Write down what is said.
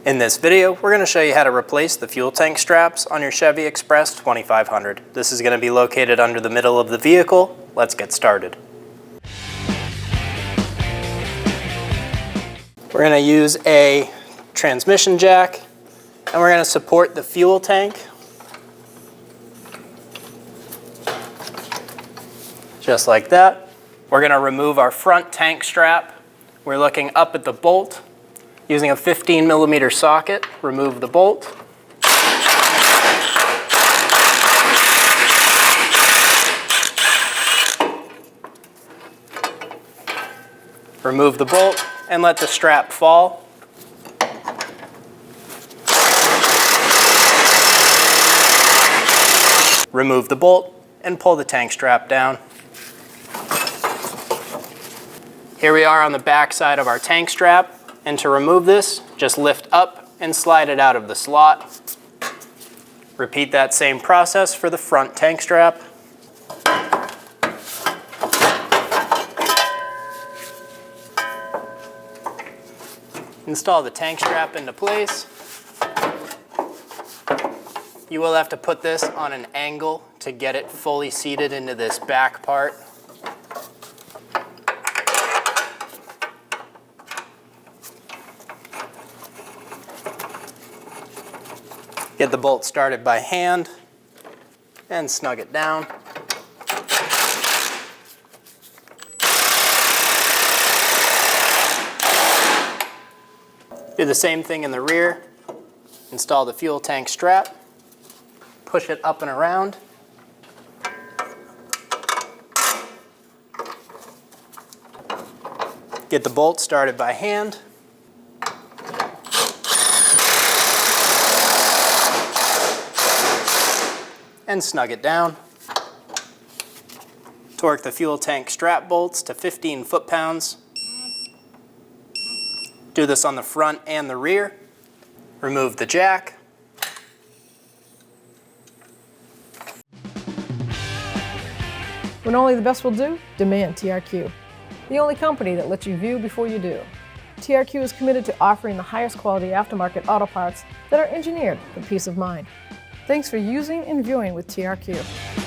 In this video, we're going to show you how to replace the fuel tank straps on your Chevy Express 2500. This is going to be located under the middle of the vehicle. Let's get started. We're going to use a transmission jack, and we're going to support the fuel tank just like that. We're going to remove our front tank strap. We're looking up at the bolt. Using a 15mm socket, remove the bolt. Remove the bolt and let the strap fall. Remove the bolt and pull the tank strap down. Here we are on the back side of our tank strap. And to remove this, just lift up and slide it out of the slot. Repeat that same process for the front tank strap. Install the tank strap into place. You will have to put this on an angle to get it fully seated into this back part. Get the bolt started by hand and snug it down. Do the same thing in the rear. Install the fuel tank strap. Push it up and around. Get the bolt started by hand. And snug it down. Torque the fuel tank strap bolts to 15 foot-pounds. Do this on the front and the rear. Remove the jack. When only the best will do, demand TRQ. The only company that lets you view before you do. TRQ is committed to offering the highest quality aftermarket auto parts that are engineered for peace of mind. Thanks for using and viewing with TRQ.